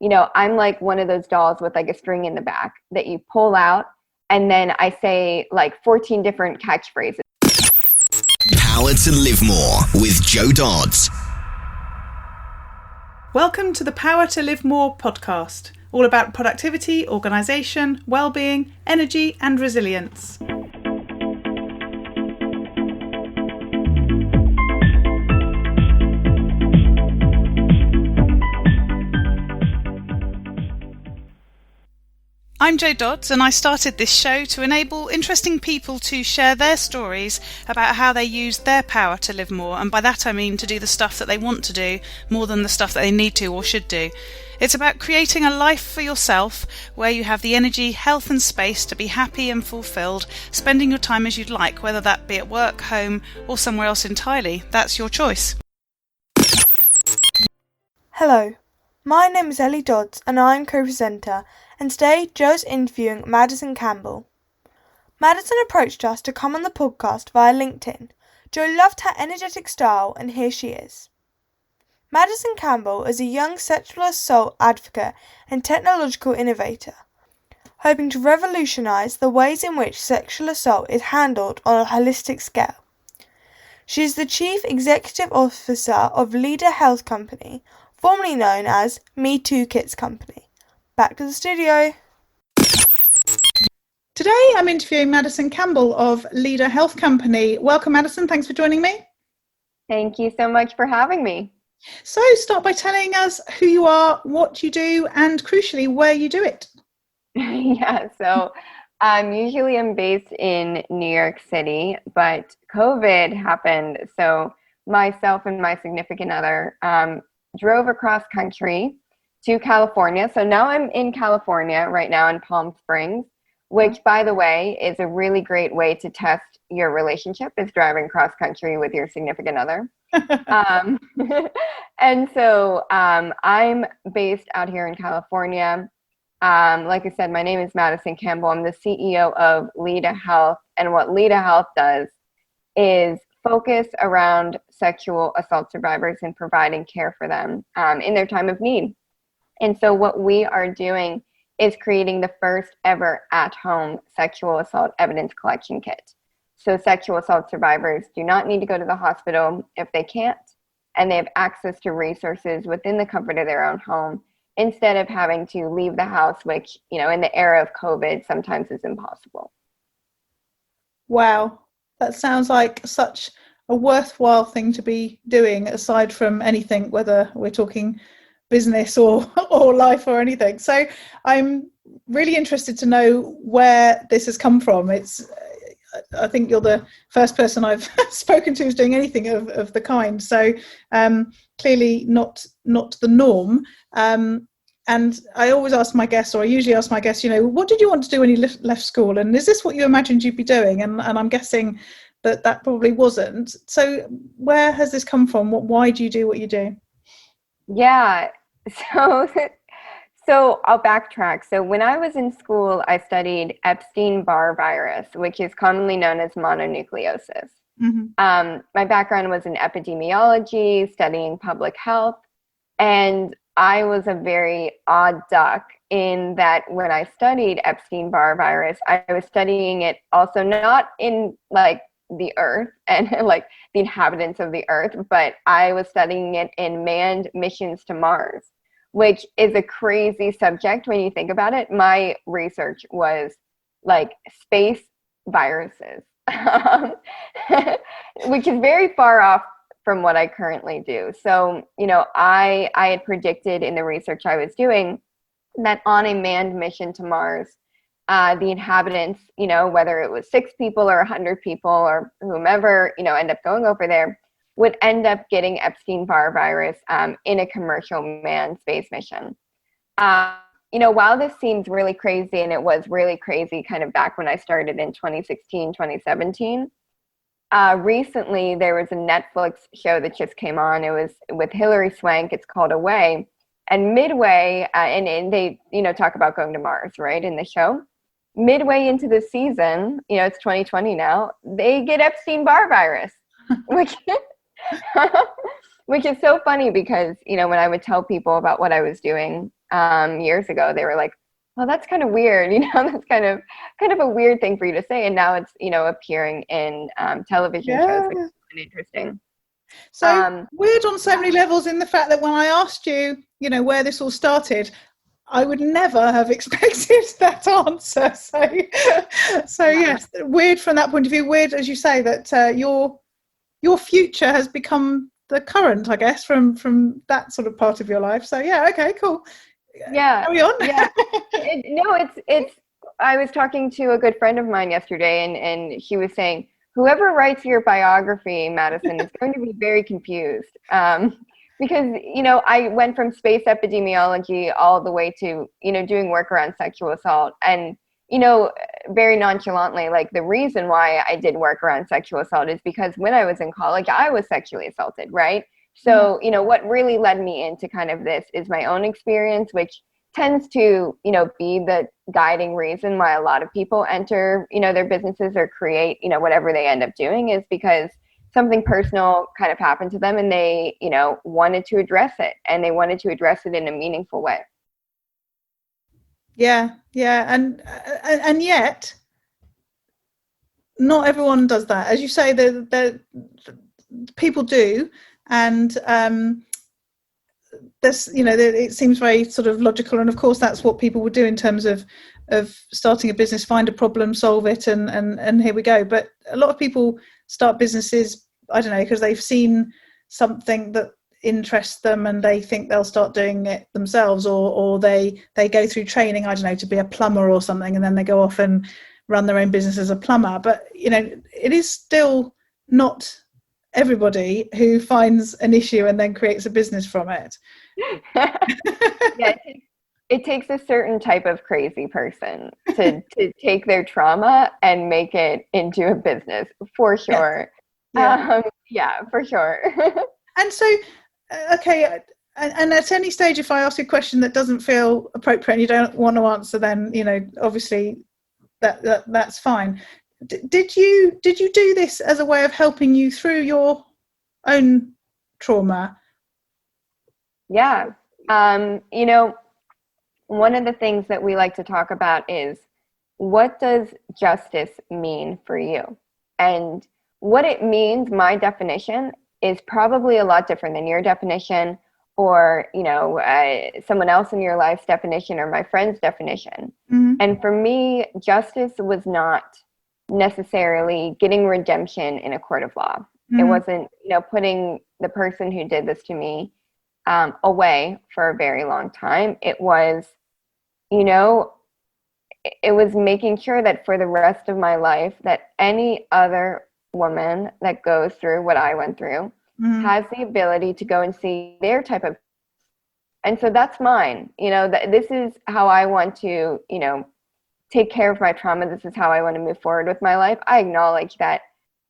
I'm like one of those dolls with like a string in the back that you pull out, and then I say like 14 different catchphrases. Power to Live More with Joe Dodds. Welcome to the Power to Live More podcast, all about productivity, organisation, well-being, energy and resilience. I'm Jo Dodds, and I started this show to enable interesting people to share their stories about how they use their power to live more, and by that I mean to do the stuff that they want to do more than the stuff that they need to or should do. It's about creating a life for yourself where you have the energy, health and space to be happy and fulfilled, spending your time as you'd like, whether that be at work, home or somewhere else entirely. That's your choice. Hello, my name is Ellie Dodds and I'm co-presenter, and today Joe's interviewing Madison Campbell. Madison approached us to come on the podcast via LinkedIn. Joe loved her energetic style, and here she is. Madison Campbell is a young sexual assault advocate and technological innovator, hoping to revolutionise the ways in which sexual assault is handled on a holistic scale. She is the Chief Executive Officer of Leda Health Company, formerly known as MeToo Kits Company. Back to the studio. Today I'm interviewing Madison Campbell of Leda Health Company. Welcome, Madison. Thanks for joining me. Thank you so much for having me. So start by telling us who you are, what you do, and crucially, where you do it. So usually I'm based in New York City, but COVID happened. So myself and my significant other drove across country to California. So now I'm in California right now in Palm Springs, which, by the way, is a really great way to test your relationship, is driving cross country with your significant other. And so I'm based out here in California. Like I said, my name is Madison Campbell. I'm the CEO of Leda Health. And what Leda Health does is focus around sexual assault survivors and providing care for them in their time of need. And so what we are doing is creating the first ever at-home sexual assault evidence collection kit. So sexual assault survivors do not need to go to the hospital if they can't, and they have access to resources within the comfort of their own home instead of having to leave the house, which, in the era of COVID sometimes is impossible. Wow, that sounds like such a worthwhile thing to be doing, aside from anything, whether we're talking business or life or anything. So I'm really interested to know where this has come from. I think you're the first person I've spoken to who's doing anything of the kind. So clearly not the norm. And I always ask my guests, or I usually ask my guests, what did you want to do when you left school? And is this what you imagined you'd be doing? And I'm guessing that probably wasn't. So where has this come from? Why do you do what you do? Yeah. So I'll backtrack. So when I was in school, I studied Epstein-Barr virus, which is commonly known as mononucleosis. Mm-hmm. My background was in epidemiology, studying public health, and I was a very odd duck in that when I studied Epstein-Barr virus, I was studying it also not in like the earth and like the inhabitants of the earth, but I was studying it in manned missions to Mars, which is a crazy subject when you think about it. My research was like space viruses, which is very far off from what I currently do. So, I had predicted in the research I was doing that on a manned mission to Mars, the inhabitants, whether it was 6 people or 100 people or whomever, end up going over there, would end up getting Epstein-Barr virus in a commercial manned space mission. While this seems really crazy, and it was really crazy kind of back when I started in 2016, 2017, recently there was a Netflix show that just came on. It was with Hilary Swank. It's called Away. And midway, and they, talk about going to Mars, right, in the show. Midway into the season, it's 2020 now, they get Epstein-Barr virus, which is so funny because, when I would tell people about what I was doing, years ago, they were like, well, that's kind of weird, that's kind of a weird thing for you to say. And now it's, appearing in television shows, which is kind of interesting. So weird on so many levels, in the fact that when I asked you, where this all started, I would never have expected that answer. So yes, weird from that point of view. Weird, as you say, that your future has become the current, I guess, from that sort of part of your life. So yeah, okay, cool. Yeah. Carry on. Yeah. It's. I was talking to a good friend of mine yesterday, and she was saying, whoever writes your biography, Madison, is going to be very confused. Because, I went from space epidemiology all the way to, doing work around sexual assault. And, very nonchalantly, like, the reason why I did work around sexual assault is because when I was in college, I was sexually assaulted, right? So, what really led me into kind of this is my own experience, which tends to, be the guiding reason why a lot of people enter, their businesses or create, whatever they end up doing, is because something personal kind of happened to them, and they, wanted to address it, and they wanted to address it in a meaningful way. Yeah. And yet, not everyone does that. As you say, the people do, and this, it seems very sort of logical, and of course that's what people would do in terms of starting a business: find a problem, solve it, and here we go. But a lot of people start businesses, I don't know, because they've seen something that interests them and they think they'll start doing it themselves, or they go through training, I don't know, to be a plumber or something, and then they go off and run their own business as a plumber. But it is still not everybody who finds an issue and then creates a business from it. Yeah, it takes a certain type of crazy person to take their trauma and make it into a business, for sure. Yeah, for sure. And so, okay, and at any stage, if I ask a question that doesn't feel appropriate and you don't want to answer, then obviously that's fine. Did you do this as a way of helping you through your own trauma? Yeah. One of the things that we like to talk about is, what does justice mean for you? And what it means, my definition, is probably a lot different than your definition, or, someone else in your life's definition, or my friend's definition. Mm-hmm. And for me, justice was not necessarily getting redemption in a court of law. Mm-hmm. It wasn't, putting the person who did this to me away for a very long time. It was, it was making sure that for the rest of my life, that any other woman that goes through what I went through has the ability to go and see their type of, and so that's mine. This is how I want to, take care of my trauma. This is how I want to move forward with my life. I acknowledge that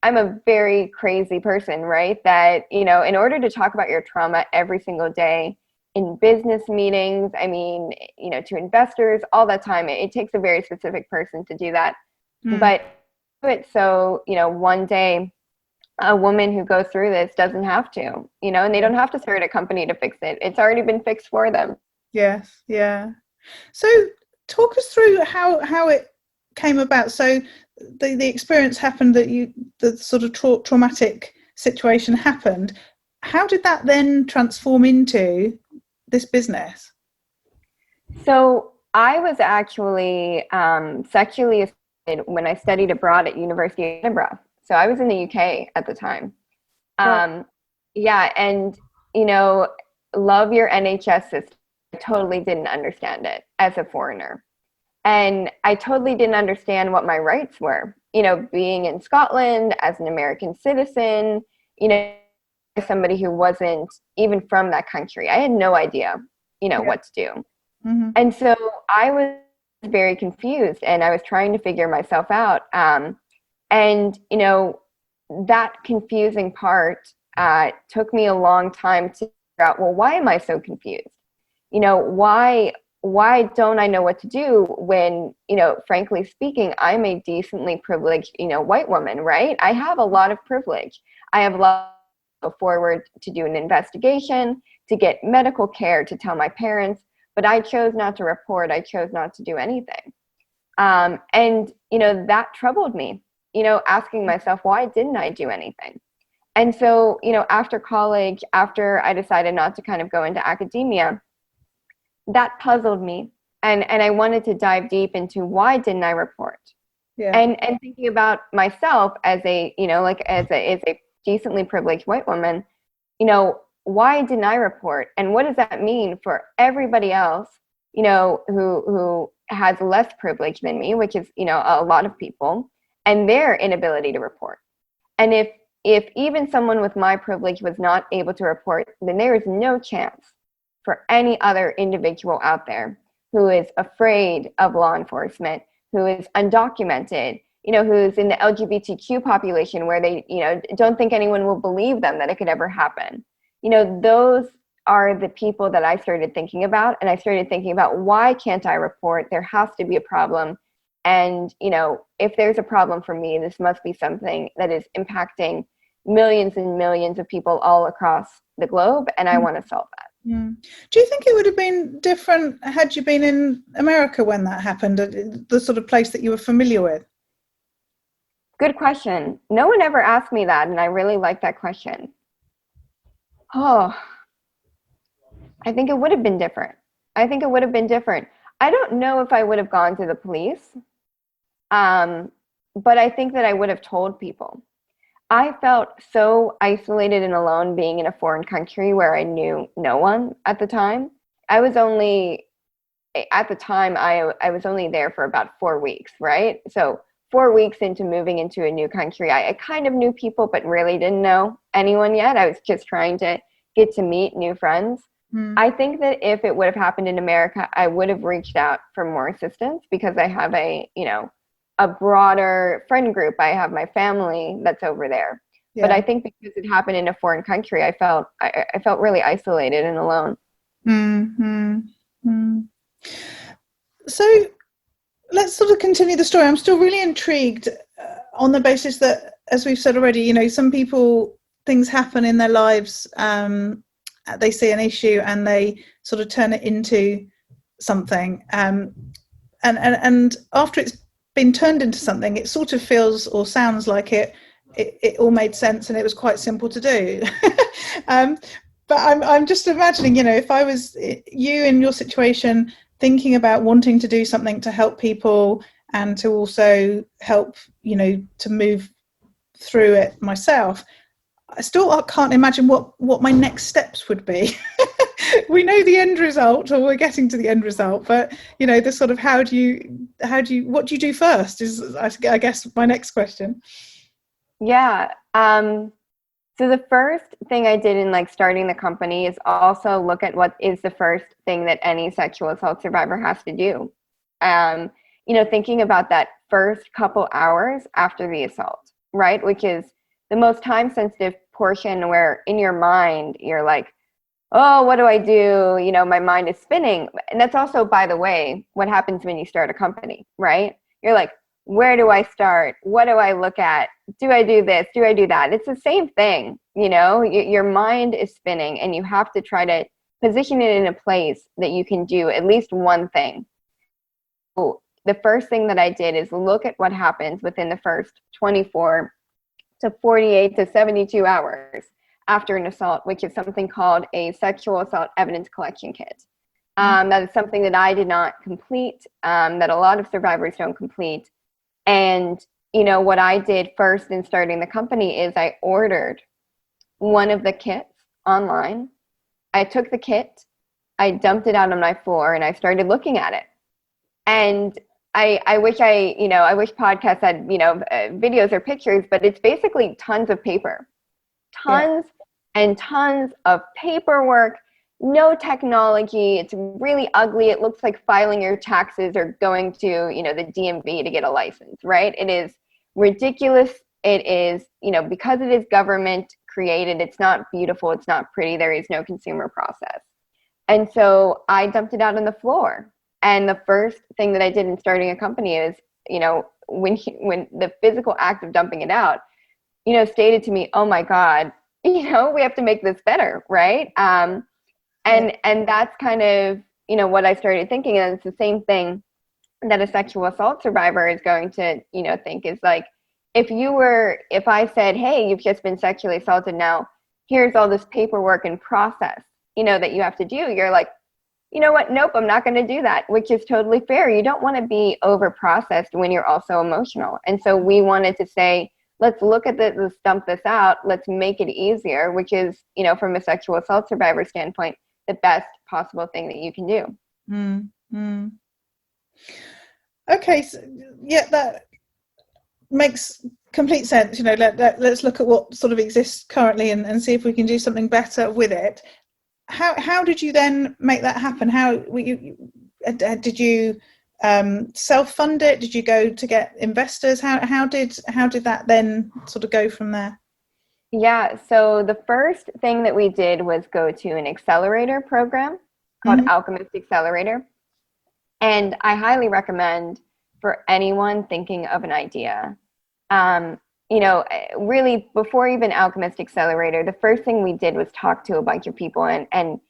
I'm a very crazy person, right? That, in order to talk about your trauma every single day in business meetings, to investors, all that time, it takes a very specific person to do that. But so, one day a woman who goes through this doesn't have to, and they don't have to start a company to fix it. It's already been fixed for them. Yes. Yeah. So talk us through how it came about. So the experience happened, that the sort of traumatic situation happened. How did that then transform into this business? So I was actually sexually assaulted when I studied abroad at University of Edinburgh. So I was in the UK at the time. Yeah, and love your NHS system. I totally didn't understand it as a foreigner. And I totally didn't understand what my rights were. Being in Scotland as an American citizen, somebody who wasn't even from that country. I had no idea, what to do. Mm-hmm. And so I was very confused, and I was trying to figure myself out. And, that confusing part took me a long time to figure out, well, why am I so confused? Why don't I know what to do when, frankly speaking, I'm a decently privileged, white woman, right? I have a lot of privilege. I have a lot to go forward to do an investigation, to get medical care, to tell my parents. but I chose not to report. I chose not to do anything. And, that troubled me, asking myself, why didn't I do anything? And so, after college, after I decided not to kind of go into academia, that puzzled me. And I wanted to dive deep into why didn't I report? Yeah. And thinking about myself as a, as a decently privileged white woman, why didn't I report? And what does that mean for everybody else, who has less privilege than me, which is, a lot of people, and their inability to report? And if even someone with my privilege was not able to report, then there is no chance for any other individual out there who is afraid of law enforcement, who is undocumented, who's in the LGBTQ population where they, don't think anyone will believe them that it could ever happen. Those are the people that I started thinking about. And I started thinking about, why can't I report? There has to be a problem. And, if there's a problem for me, this must be something that is impacting millions and millions of people all across the globe. And I want to solve that. Mm. Do you think it would have been different had you been in America when that happened, the sort of place that you were familiar with? Good question. No one ever asked me that, and I really like that question. Oh, I think it would have been different. I don't know if I would have gone to the police, but I think that I would have told people. I felt so isolated and alone being in a foreign country where I knew no one at the time. I was only there for about 4 weeks, right? So 4 weeks into moving into a new country, I kind of knew people, but really didn't know anyone yet. I was just trying to get to meet new friends. I think that if it would have happened in America, I would have reached out for more assistance, because I have a broader friend group. I have my family that's over there. Yeah. But I think because it happened in a foreign country, I felt really isolated and alone. So let's sort of continue the story. I'm still really intrigued on the basis that, as we've said already, some people, things happen in their lives, they see an issue and they sort of turn it into something. And after it's been turned into something, it sort of feels or sounds like it all made sense and it was quite simple to do. But I'm just imagining, if I was you in your situation, thinking about wanting to do something to help people and to also help, to move through it myself, I still can't imagine what my next steps would be. We know the end result, or we're getting to the end result, but the sort of what do you do first is, I guess, my next question. Yeah. So the first thing I did in starting the company is also look at what is the first thing that any sexual assault survivor has to do. Thinking about that first couple hours after the assault, right? Which is the most time sensitive portion, where in your mind, you're like, oh, what do I do? My mind is spinning. And that's also, by the way, what happens when you start a company, right? You're like, where do I start? What do I look at? Do I do this? Do I do that? It's the same thing. Your mind is spinning, and you have to try to position it in a place that you can do at least one thing. So the first thing that I did is look at what happens within the first 24 to 48 to 72 hours after an assault, which is something called a sexual assault evidence collection kit. That is something that I did not complete, that a lot of survivors don't complete. And, what I did first in starting the company is I ordered one of the kits online. I took the kit, I dumped it out on my floor, and I started looking at it. And I wish podcasts had, videos or pictures, but it's basically tons of paper. Tons and tons of paperwork, no technology. It's really ugly. It looks like filing your taxes or going to, the DMV to get a license, right? It is ridiculous. It is, because it is government created, it's not beautiful, it's not pretty, there is no consumer process. And so I dumped it out on the floor. And the first thing that I did in starting a company is, when the physical act of dumping it out, stated to me, oh my God, we have to make this better, right? And that's kind of, what I started thinking, and it's the same thing that a sexual assault survivor is going to, think is like, if I said, hey, you've just been sexually assaulted, now here's all this paperwork and process, that you have to do. You're like, you know what? Nope, I'm not going to do that, which is totally fair. You don't want to be over processed when you're also emotional. And so we wanted to say, let's look at this, let's dump this out. Let's make it easier, which is, from a sexual assault survivor standpoint, the best possible thing that you can do. Mm-hmm. Okay. So, yeah, that makes complete sense. Let's look at what sort of exists currently and see if we can do something better with it. How did you then make that happen? How did you self-fund it? Did you go to get investors? How did that then sort of go from there? Yeah, so the first thing that we did was go to an accelerator program called Alchemist Accelerator. And I highly recommend for anyone thinking of an idea. Really before even Alchemist Accelerator, the first thing we did was talk to a bunch of people and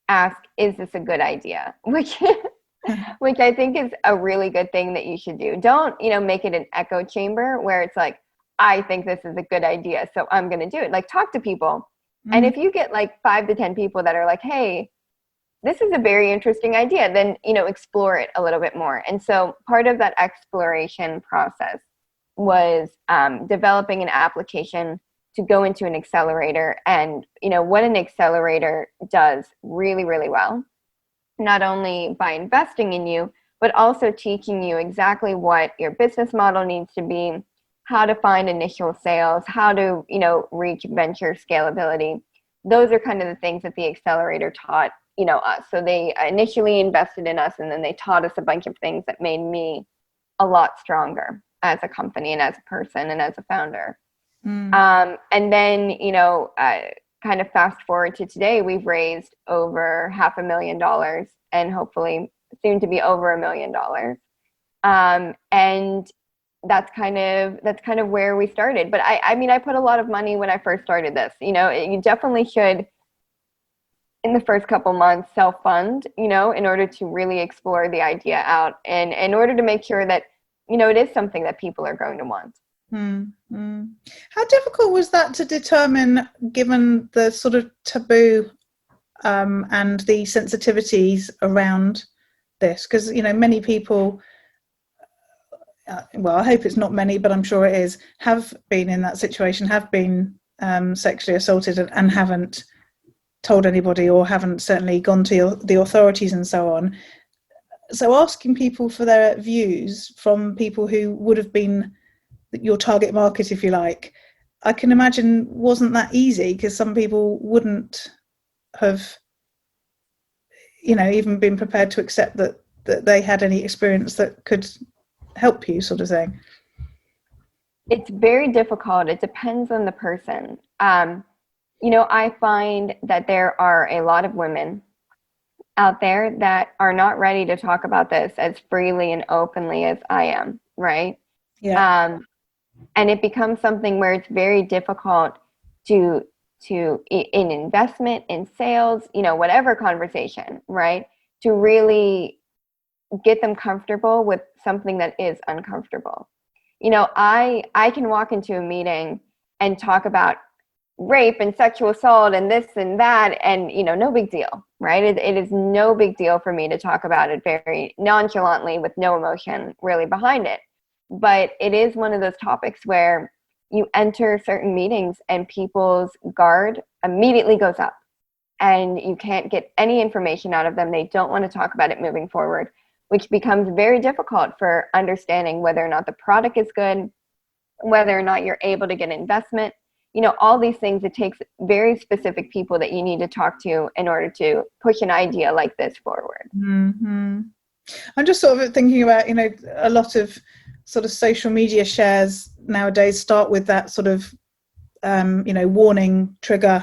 ask, is this a good idea? Which I think is a really good thing that you should do. Don't, make it an echo chamber where it's like, I think this is a good idea, so I'm going to do it. Like, talk to people. And if you get like 5 to 10 people that are like, hey, this is a very interesting idea, then, explore it a little bit more. And so part of that exploration process was developing an application to go into an accelerator. And, what an accelerator does really, really well, not only by investing in you, but also teaching you exactly what your business model needs to be, how to find initial sales, how to, reach venture scalability. Those are kind of the things that the accelerator taught, us. So they initially invested in us, and then they taught us a bunch of things that made me a lot stronger as a company and as a person and as a founder. And then, kind of fast forward to today, we've raised over $500,000 and hopefully soon to be over $1 million. And that's kind of where we started. But I put a lot of money when I first started this. You definitely should, in the first couple months, self-fund, in order to really explore the idea out, and in order to make sure that, it is something that people are going to want. How difficult was that to determine, given the sort of taboo and the sensitivities around this? Because, many people, well, I hope it's not many, but I'm sure it is, have been in that situation, have been sexually assaulted and haven't told anybody, or haven't certainly gone to the authorities and so on. So asking people for their views from people who would have been your target market, if you like, I can imagine wasn't that easy, because some people wouldn't have, even been prepared to accept that they had any experience that could help you, sort of thing. It's very difficult. It depends on the person. I find that there are a lot of women out there that are not ready to talk about this as freely and openly as I am, right? Yeah. And it becomes something where it's very difficult to in investment, in sales, whatever conversation, right? To really get them comfortable with something that is uncomfortable. I can walk into a meeting and talk about rape and sexual assault and this and that, and no big deal, right? It is no big deal for me to talk about it very nonchalantly with no emotion really behind it. But it is one of those topics where you enter certain meetings and people's guard immediately goes up, and you can't get any information out of them. They don't want to talk about it moving forward, which becomes very difficult for understanding whether or not the product is good, whether or not you're able to get investment. All these things, it takes very specific people that you need to talk to in order to push an idea like this forward. Mm-hmm. I'm just sort of thinking about, a lot of sort of social media shares nowadays start with that sort of, warning trigger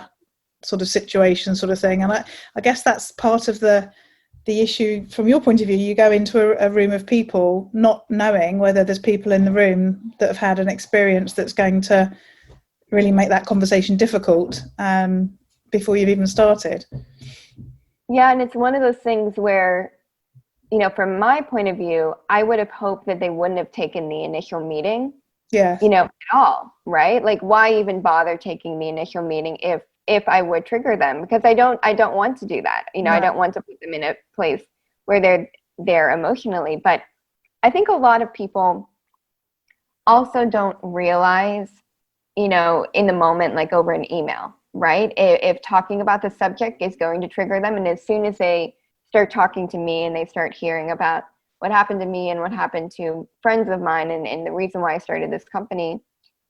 sort of situation sort of thing. And I guess that's part of the issue from your point of view. You go into a room of people not knowing whether there's people in the room that have had an experience that's going to really make that conversation difficult before you've even started. Yeah, and it's one of those things where, from my point of view, I would have hoped that they wouldn't have taken the initial meeting, Yeah. at all, right? Like, why even bother taking the initial meeting if I would trigger them? Because I don't want to do that. No. I don't want to put them in a place where they're there emotionally. But I think a lot of people also don't realize, in the moment, like over an email, right? If talking about the subject is going to trigger them, and as soon as they start talking to me and they start hearing about what happened to me and what happened to friends of mine and the reason why I started this company,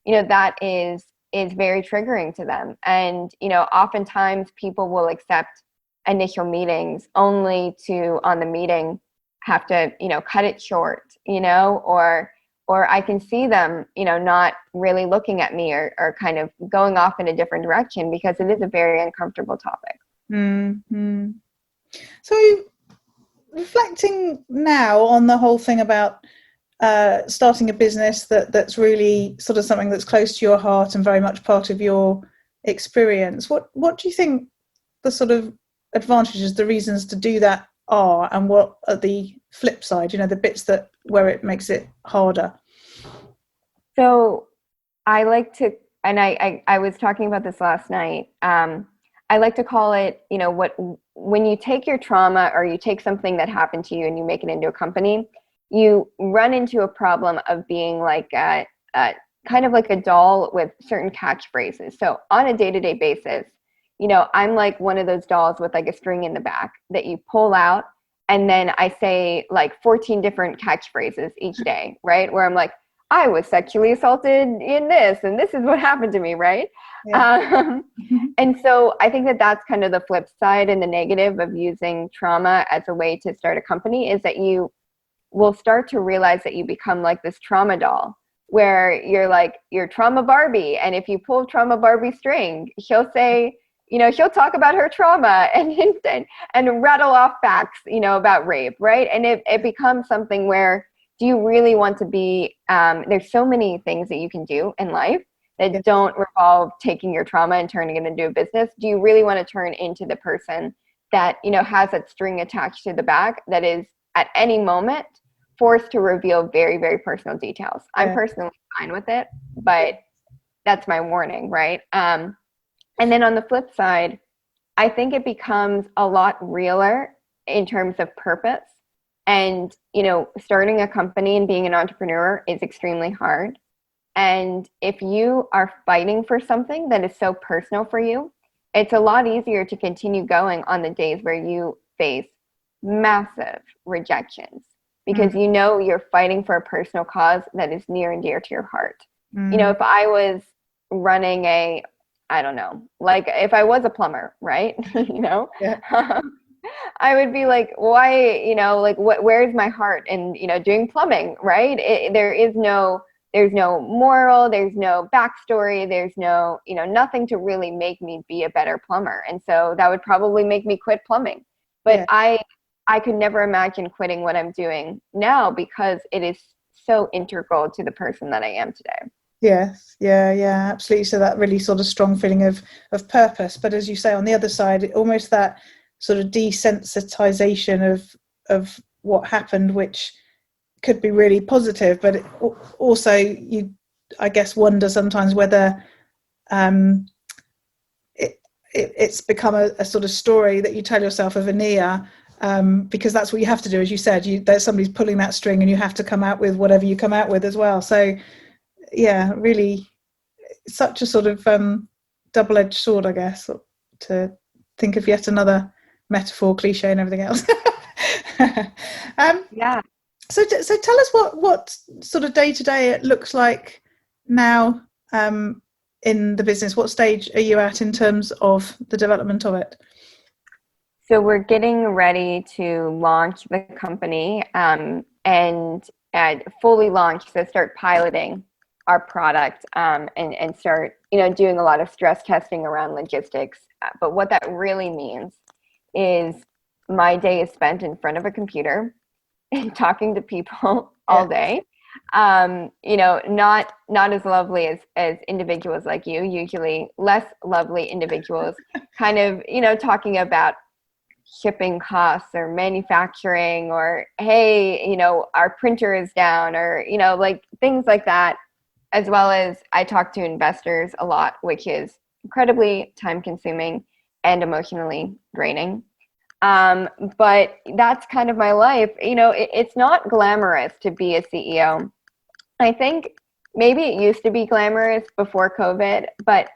that is very triggering to them. And, oftentimes people will accept initial meetings only to, on the meeting, have to, cut it short, or I can see them, not really looking at me or kind of going off in a different direction because it is a very uncomfortable topic. Mm-hmm. So reflecting now on the whole thing about starting a business that's really sort of something that's close to your heart and very much part of your experience, what do you think the sort of advantages, the reasons to do that are, and what are the flip side, the bits that where it makes it harder? So I like to, and I was talking about this last night, I like to call it, when you take your trauma or you take something that happened to you and you make it into a company, you run into a problem of being like kind of like a doll with certain catchphrases. So on a day-to-day basis, I'm like one of those dolls with like a string in the back that you pull out, and then I say like 14 different catchphrases each day, right? Where I'm like, I was sexually assaulted in this, and this is what happened to me, right? Yeah. And so I think that that's kind of the flip side and the negative of using trauma as a way to start a company, is that you will start to realize that you become like this trauma doll, where you're like, you're trauma Barbie. And if you pull trauma Barbie string, she'll say, she'll talk about her trauma and rattle off facts, about rape, right? And it becomes something where, do you really want to be, there's so many things that you can do in life that don't revolve taking your trauma and turning it into a business. Do you really want to turn into the person that, has that string attached to the back that is at any moment forced to reveal very, very personal details? I'm personally fine with it, but that's my warning, right? And then on the flip side, I think it becomes a lot realer in terms of purpose. And, starting a company and being an entrepreneur is extremely hard. And if you are fighting for something that is so personal for you, it's a lot easier to continue going on the days where you face massive rejections, because you're fighting for a personal cause that is near and dear to your heart. If I was running I don't know, like if I was a plumber, right? I would be like, why, like where's my heart in, doing plumbing, right? There's no moral, there's no backstory, there's no, nothing to really make me be a better plumber. And so that would probably make me quit plumbing. But I could never imagine quitting what I'm doing now, because it is so integral to the person that I am today. Yes, yeah, absolutely. So that really sort of strong feeling of purpose. But as you say, on the other side, almost that sort of desensitization of what happened, which could be really positive, but also you, I guess, wonder sometimes whether it's become a sort of story that you tell yourself, a veneer, because that's what you have to do. As you said, there's somebody's pulling that string and you have to come out with whatever you come out with as well. So yeah, really such a sort of double-edged sword, I guess, to think of yet another metaphor, cliche and everything else. So tell us what sort of day-to-day it looks like now in the business. What stage are you at in terms of the development of it? So we're getting ready to launch the company and fully launch, so start piloting our product and start, doing a lot of stress testing around logistics. But what that really means is my day is spent in front of a computer and talking to people all day. Not as lovely as individuals like you, usually less lovely individuals, kind of, talking about shipping costs or manufacturing, or, hey, our printer is down, or, like things like that. As well as I talk to investors a lot, which is incredibly time consuming and emotionally draining. But that's kind of my life. It's not glamorous to be a CEO. I think maybe it used to be glamorous before COVID, but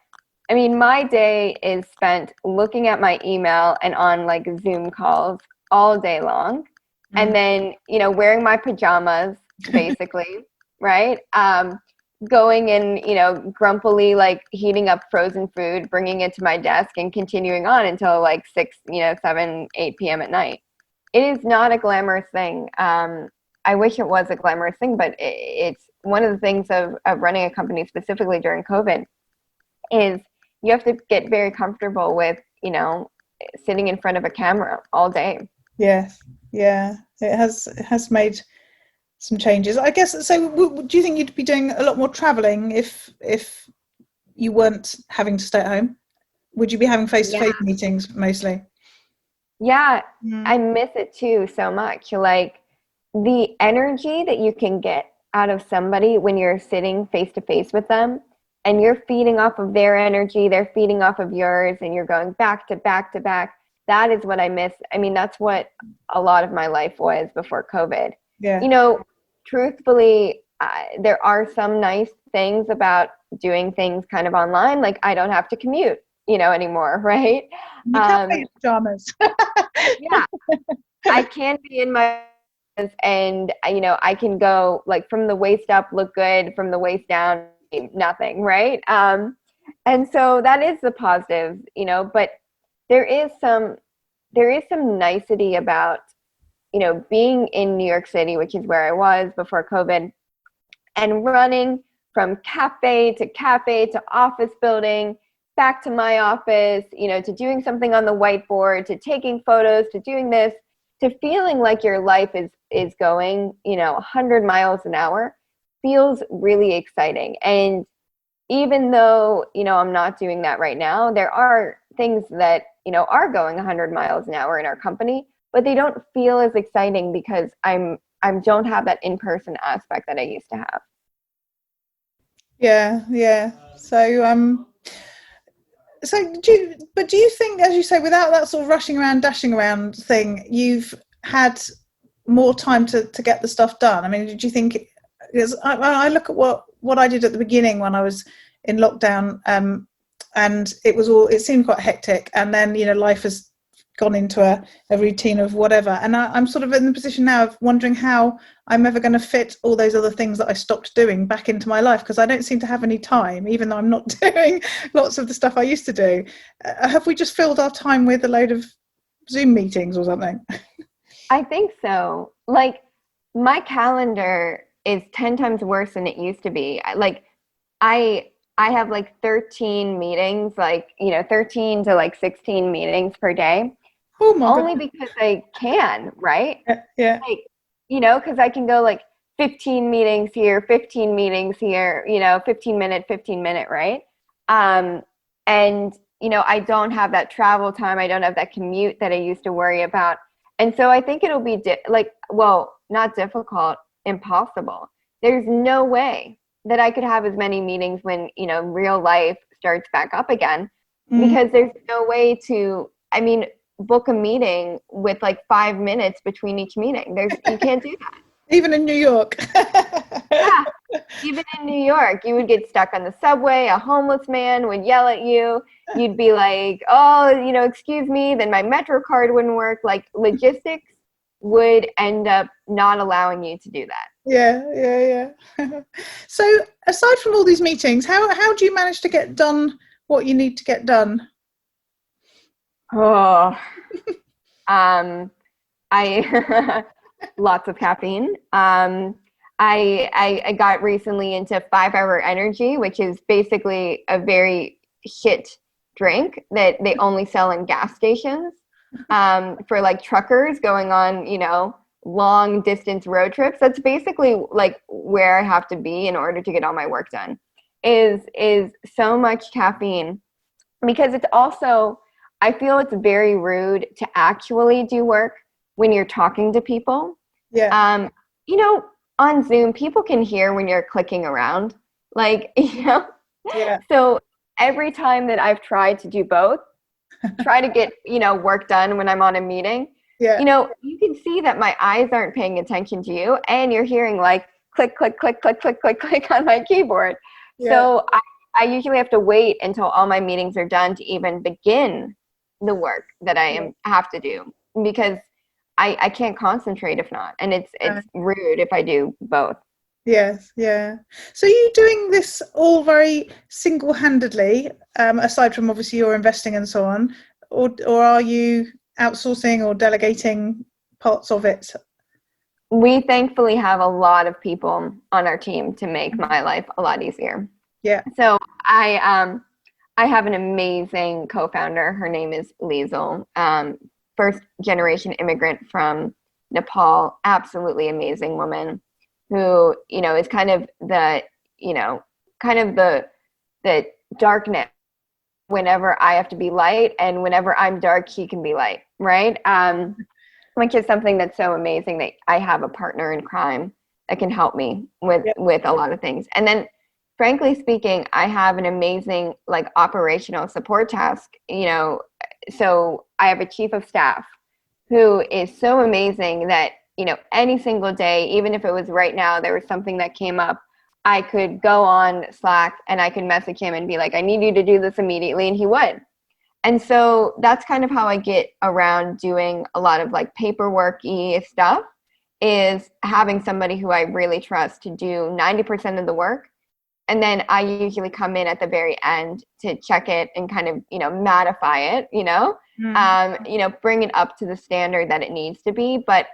I mean, my day is spent looking at my email and on like Zoom calls all day long. And then, wearing my pajamas, basically, right? Going and, grumpily like heating up frozen food, bringing it to my desk and continuing on until like 6, 7, 8 p.m. at night. It is not a glamorous thing. I wish it was a glamorous thing, but it's one of the things of running a company, specifically during COVID, is you have to get very comfortable with, sitting in front of a camera all day. Yes. Yeah. It has made some changes, I guess. So do you think you'd be doing a lot more traveling if you weren't having to stay at home? Would you be having face-to-face meetings mostly? Yeah. I miss it too so much. Like the energy that you can get out of somebody when you're sitting face to face with them, and you're feeding off of their energy, they're feeding off of yours, and you're going back to back to back. That is what I miss. I mean, that's what a lot of my life was before COVID. Yeah. Truthfully, there are some nice things about doing things kind of online. Like I don't have to commute, anymore, right? You can wear pajamas. Yeah, I can be in my, and I can go like from the waist up, look good, from the waist down, nothing, right? And so that is the positive, but there is some nicety about, being in New York City, which is where I was before COVID, and running from cafe to office building, back to my office, to doing something on the whiteboard, to taking photos, to doing this, to feeling like your life is going, 100 miles an hour, feels really exciting. And even though, I'm not doing that right now, there are things that, are going 100 miles an hour in our company, but they don't feel as exciting because I don't have that in-person aspect that I used to have. Yeah. So do you think, as you say, without that sort of rushing around, dashing around thing, you've had more time to get the stuff done? I mean, did you think, because I look at what I did at the beginning when I was in lockdown, and it seemed quite hectic, and then life has gone into a routine of whatever, and I'm sort of in the position now of wondering how I'm ever going to fit all those other things that I stopped doing back into my life, because I don't seem to have any time, even though I'm not doing lots of the stuff I used to do. Have we just filled our time with a load of Zoom meetings or something? I think so. Like my calendar is 10 times worse than it used to be. I have like 13 meetings, 13 to like 16 meetings per day. Oh my Only goodness. because I can, right? Yeah. Like, because I can go like 15 meetings here, 15 meetings here, 15 minute, right? And, I don't have that travel time. I don't have that commute that I used to worry about. And so I think it'll be not difficult, impossible. There's no way that I could have as many meetings when, real life starts back up again, because there's no way to, book a meeting with like 5 minutes between each meeting. You can't do that. Even in New York. Yeah, even in New York, you would get stuck on the subway. A homeless man would yell at you. You'd be like, oh, excuse me. Then my Metro card wouldn't work. Like logistics would end up not allowing you to do that. Yeah. So aside from all these meetings, how do you manage to get done what you need to get done? Oh, I lots of caffeine. I got recently into 5-Hour Energy, which is basically a very shit drink that they only sell in gas stations, for like truckers going on, long distance road trips. That's basically like where I have to be in order to get all my work done, is so much caffeine, because it's also, I feel it's very rude to actually do work when you're talking to people. Yeah. You know, on Zoom, people can hear when you're clicking around, like, you know. Yeah. So every time that I've tried to do both, try to get, work done when I'm on a meeting, Yeah. You can see that my eyes aren't paying attention to you, and you're hearing like click, click, click, click, click, click, click on my keyboard. Yeah. So I usually have to wait until all my meetings are done to even begin the work that I have to do, because I can't concentrate if not. And it's rude if I do both. Yes, yeah. So are you doing this all very single-handedly, aside from obviously your investing and so on, or are you outsourcing or delegating parts of it? We thankfully have a lot of people on our team to make my life a lot easier. Yeah. So I have an amazing co-founder. Her name is Liesl, first generation immigrant from Nepal, absolutely amazing woman who, is kind of the darkness whenever I have to be light, and whenever I'm dark, he can be light, right? Which is something that's so amazing that I have a partner in crime that can help me with a lot of things. And then, frankly speaking, I have an amazing operational support task, so I have a chief of staff who is so amazing that, any single day, even if it was right now, there was something that came up, I could go on Slack and I could message him and be like, I need you to do this immediately. And he would. And so that's kind of how I get around doing a lot of paperwork-y stuff, is having somebody who I really trust to do 90% of the work. And then I usually come in at the very end to check it and kind of, mattify it, bring it up to the standard that it needs to be. But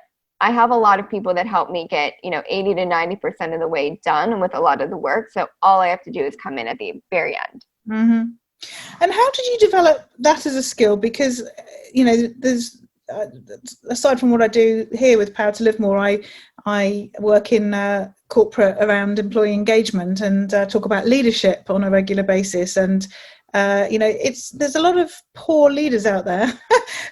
I have a lot of people that help me get, 80 to 90% of the way done with a lot of the work. So all I have to do is come in at the very end. Mm-hmm. And how did you develop that as a skill? Because, there's, aside from what I do here with Power to Live More, I work in corporate around employee engagement and talk about leadership on a regular basis. And, there's a lot of poor leaders out there.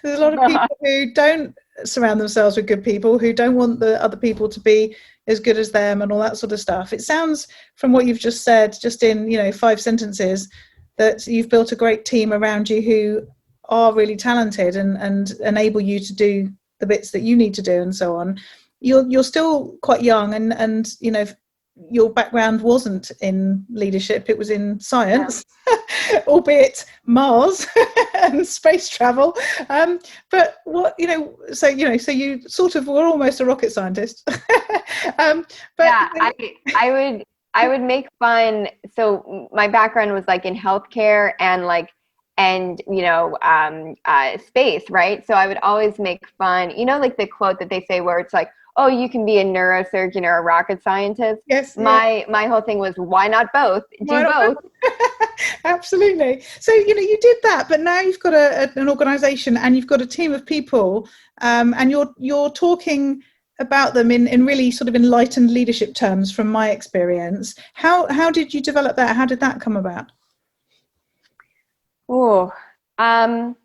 There's a lot of people who don't surround themselves with good people, who don't want the other people to be as good as them and all that sort of stuff. It sounds, from what you've just said, just in 5 sentences, that you've built a great team around you who are really talented and enable you to do the bits that you need to do and so on. You're still quite young, and your background wasn't in leadership, it was in science, albeit Mars and space travel. But what so you sort of were almost a rocket scientist. But yeah, I would make fun. So my background was in healthcare and space, right? So I would always make fun, the quote that they say where it's like, oh, you can be a neurosurgeon or a rocket scientist. Yes. My whole thing was, why not both? Do both. Absolutely. So, you did that, but now you've got an organization and you've got a team of people, and you're talking about them in really sort of enlightened leadership terms from my experience. How did you develop that? How did that come about? Oh, at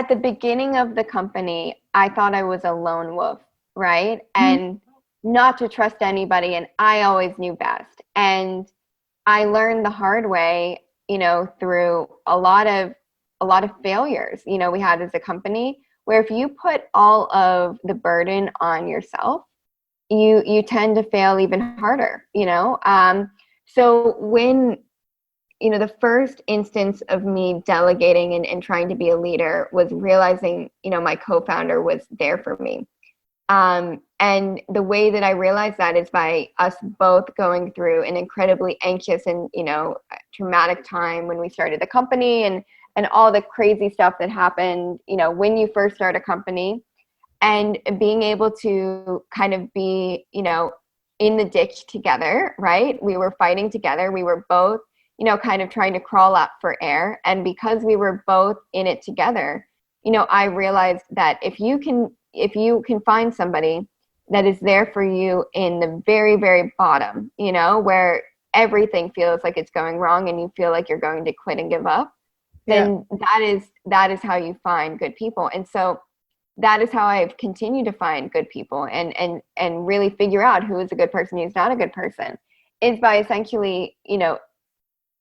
the beginning of the company, I thought I was a lone wolf, right? And not to trust anybody, and I always knew best. And I learned the hard way, through a lot of failures, we had as a company, where if you put all of the burden on yourself, you tend to fail even harder, So when, the first instance of me delegating and trying to be a leader was realizing, my co-founder was there for me. And the way that I realized that is by us both going through an incredibly anxious and, traumatic time when we started the company, and all the crazy stuff that happened, when you first start a company, and being able to kind of be, in the ditch together, right? We were fighting together. We were both, kind of trying to crawl up for air. And because we were both in it together, I realized that if you can find somebody that is there for you in the very, very bottom, where everything feels like it's going wrong and you feel like you're going to quit and give up, then that is how you find good people. And so that is how I've continued to find good people and really figure out who is a good person, who's not a good person, is by essentially,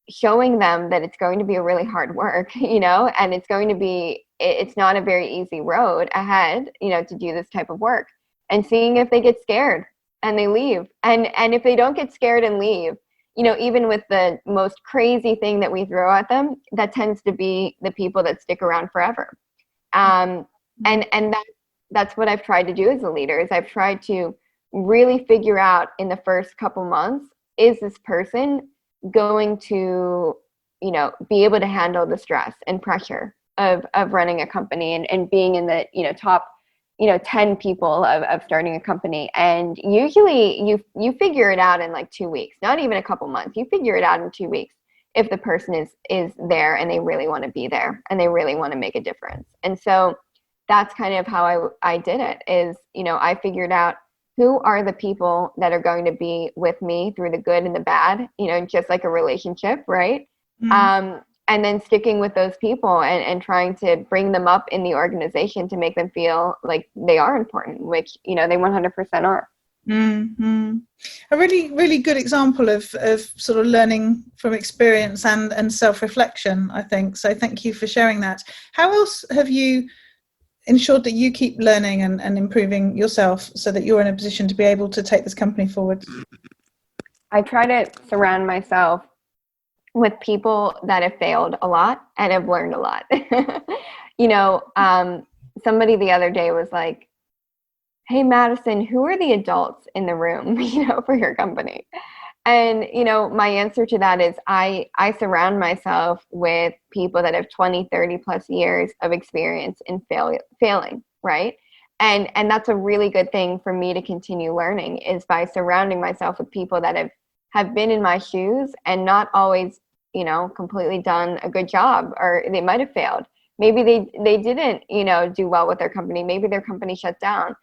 showing them that it's going to be a really hard work, and it's not a very easy road ahead, to do this type of work, and seeing if they get scared and they leave. And if they don't get scared and leave, even with the most crazy thing that we throw at them, that tends to be the people that stick around forever. And that's what I've tried to do as a leader, is I've tried to really figure out in the first couple months, is this person going to, be able to handle the stress and pressure of running a company and being in the, top, 10 people of starting a company. And usually you figure it out in like 2 weeks, not even a couple months. You figure it out in 2 weeks if the person is there and they really want to be there and they really want to make a difference. And so that's kind of how I did it, is, I figured out who are the people that are going to be with me through the good and the bad, just like a relationship, right? Mm-hmm. And then sticking with those people and trying to bring them up in the organization to make them feel like they are important, which, they 100% are. Mm-hmm. A really, really good example of sort of learning from experience and self-reflection, I think. So thank you for sharing that. How else have you ensured that you keep learning and improving yourself so that you're in a position to be able to take this company forward? I try to surround myself with people that have failed a lot and have learned a lot. Somebody the other day was like, "Hey, Madison, who are the adults in the room, for your company?" And, my answer to that is I surround myself with people that have 20, 30 plus years of experience in failing, right? And that's a really good thing for me to continue learning, is by surrounding myself with people that have been in my shoes and not always, completely done a good job, or they might have failed. Maybe they didn't, do well with their company. Maybe their company shut down.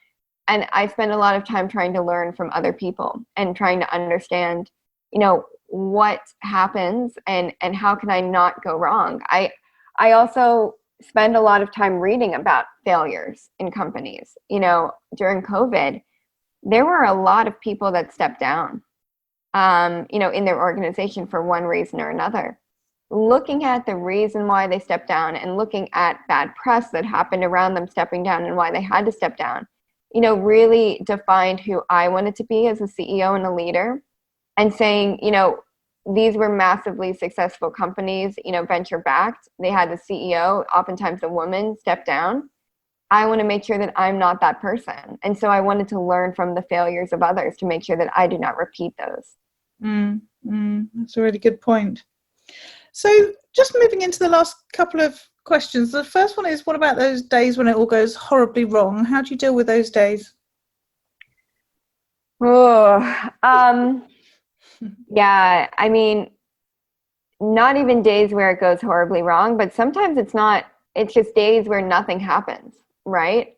And I spend a lot of time trying to learn from other people and trying to understand, what happens and how can I not go wrong. I also spend a lot of time reading about failures in companies. During COVID, there were a lot of people that stepped down, in their organization for one reason or another. Looking at the reason why they stepped down and looking at bad press that happened around them stepping down and why they had to step down, really defined who I wanted to be as a CEO and a leader, and saying, these were massively successful companies, venture backed. They had the CEO, oftentimes a woman, step down. I want to make sure that I'm not that person. And so I wanted to learn from the failures of others to make sure that I do not repeat those. That's a really good point. So just moving into the last couple of questions. The first one is, what about those days when it all goes horribly wrong? How do you deal with those days? Yeah, I mean, not even days where it goes horribly wrong, but sometimes it's just days where nothing happens, right?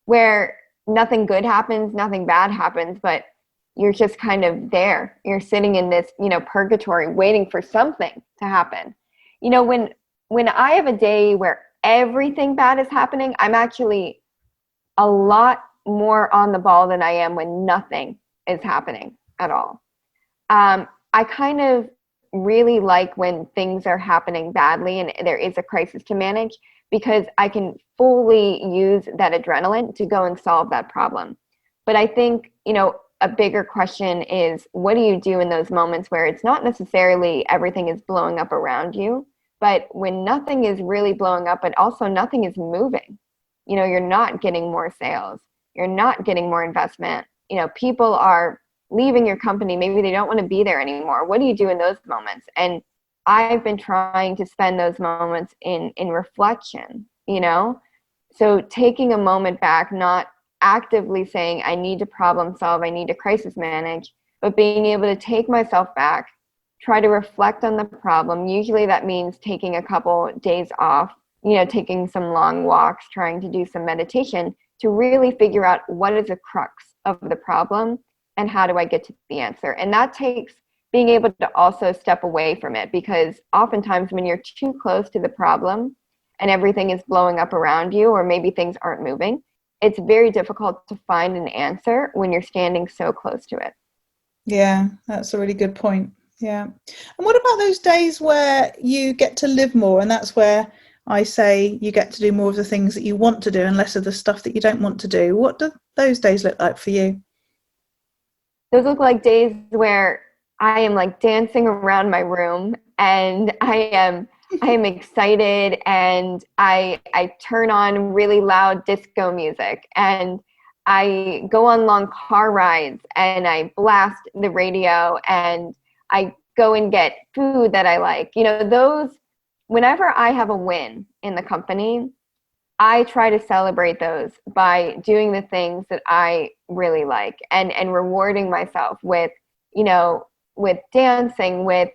Where nothing good happens, nothing bad happens, but you're just kind of there. You're sitting in this, purgatory, waiting for something to happen. When I have a day where everything bad is happening, I'm actually a lot more on the ball than I am when nothing is happening at all. I kind of really like when things are happening badly and there is a crisis to manage, because I can fully use that adrenaline to go and solve that problem. But I think, a bigger question is, what do you do in those moments where it's not necessarily everything is blowing up around you, but when nothing is really blowing up, but also nothing is moving? You're not getting more sales. You're not getting more investment. People are leaving your company. Maybe they don't want to be there anymore. What do you do in those moments? And I've been trying to spend those moments in reflection, So taking a moment back, not actively saying, I need to problem solve, I need to crisis manage, but being able to take myself back, try to reflect on the problem. Usually that means taking a couple days off, taking some long walks, trying to do some meditation to really figure out what is the crux of the problem and how do I get to the answer. And that takes being able to also step away from it, because oftentimes when you're too close to the problem and everything is blowing up around you, or maybe things aren't moving, it's very difficult to find an answer when you're standing so close to it. Yeah, that's a really good point. Yeah. And what about those days where you get to live more? And that's where I say you get to do more of the things that you want to do and less of the stuff that you don't want to do. What do those days look like for you? Those look like days where I am like dancing around my room, and I am excited, and I turn on really loud disco music, and I go on long car rides, and I blast the radio, and I go and get food that I like. Those, whenever I have a win in the company, I try to celebrate those by doing the things that I really like, and rewarding myself with, with dancing, with,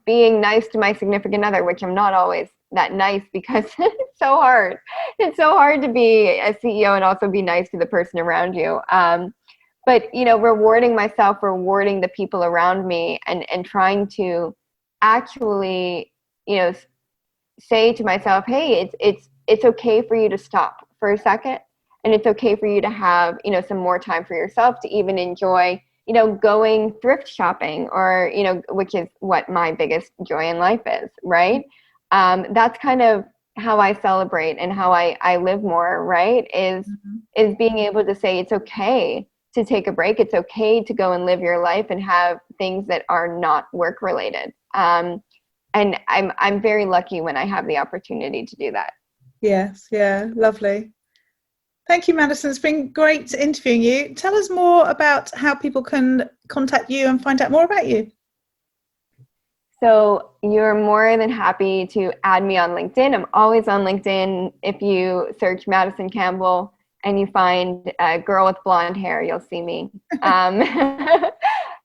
being nice to my significant other, which I'm not always that nice because it's so hard. It's so hard to be a CEO and also be nice to the person around you. But, rewarding myself, rewarding the people around me, and trying to actually, say to myself, hey, it's okay for you to stop for a second, and it's okay for you to have, some more time for yourself to even enjoy, going thrift shopping, or, which is what my biggest joy in life is, right? That's kind of how I celebrate and how I live more, right? Is being able to say it's okay to take a break. It's okay to go and live your life and have things that are not work related. And I'm very lucky when I have the opportunity to do that. Yes, yeah, lovely. Thank you, Madison. It's been great interviewing you. Tell us more about how people can contact you and find out more about you. So you're more than happy to add me on LinkedIn. I'm always on LinkedIn. If you search Madison Campbell and you find a girl with blonde hair, you'll see me.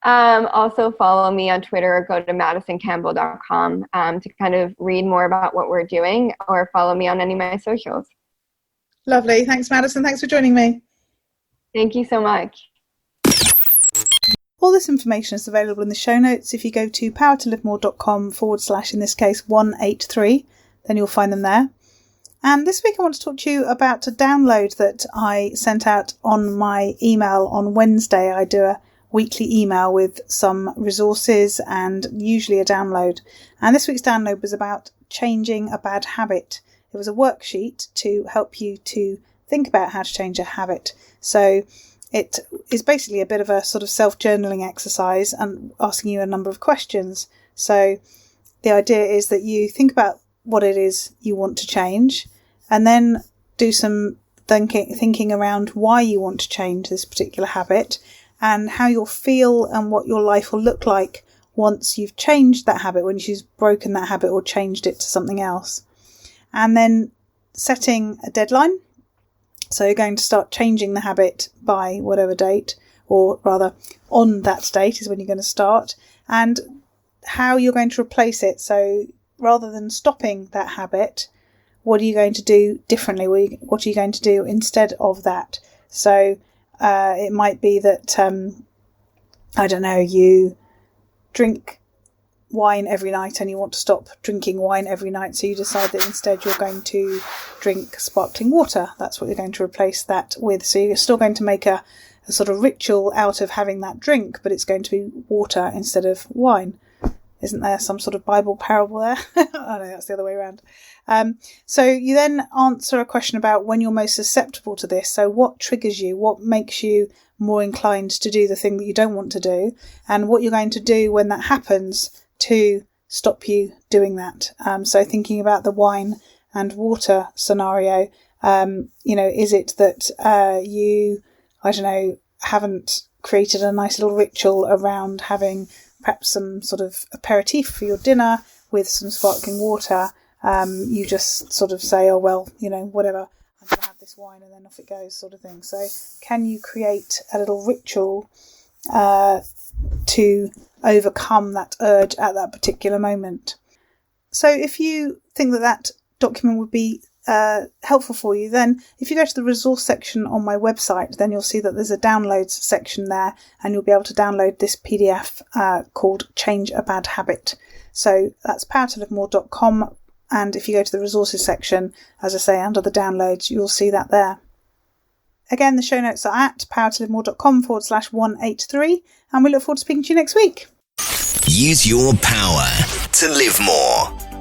Also follow me on Twitter, or go to madisoncampbell.com to kind of read more about what we're doing, or follow me on any of my socials. Lovely. Thanks, Madison. Thanks for joining me. Thank you so much. All this information is available in the show notes. If you go to powertolivemore.com/, in this case, 183, then you'll find them there. And this week I want to talk to you about a download that I sent out on my email on Wednesday. I do a weekly email with some resources and usually a download. And this week's download was about changing a bad habit. It was a worksheet to help you to think about how to change a habit. So it is basically a bit of a sort of self-journaling exercise and asking you a number of questions. So the idea is that you think about what it is you want to change, and then do some thinking around why you want to change this particular habit, and how you'll feel and what your life will look like once you've changed that habit, when you've broken that habit or changed it to something else. And then setting a deadline. So you're going to start changing the habit by whatever date, or rather on that date is when you're going to start, and how you're going to replace it. So rather than stopping that habit, what are you going to do differently? What are you going to do instead of that? So it might be that, I don't know, you drink wine every night and you want to stop drinking wine every night. So you decide that instead you're going to drink sparkling water. That's what you're going to replace that with. So you're still going to make a sort of ritual out of having that drink, but it's going to be water instead of wine. Isn't there some sort of Bible parable there? Oh no, that's the other way around. So you then answer a question about when you're most susceptible to this. So what triggers you? What makes you more inclined to do the thing that you don't want to do? And what you're going to do when that happens to stop you doing that. So thinking about the wine and water scenario, is it that you, I don't know, haven't created a nice little ritual around having perhaps some sort of aperitif for your dinner with some sparkling water? You just sort of say, oh, well, whatever, I'm going to have this wine, and then off it goes, sort of thing. So can you create a little ritual to overcome that urge at that particular moment? So if you think that document would be helpful for you, then if you go to the resource section on my website, then you'll see that there's a downloads section there, and you'll be able to download this PDF called Change a Bad Habit. So that's powertolivemore.com, and if you go to the resources section, as I say, under the downloads, you'll see that there. Again, the show notes are at powertolivemore.com/183, and we look forward to speaking to you next week. Use your power to live more.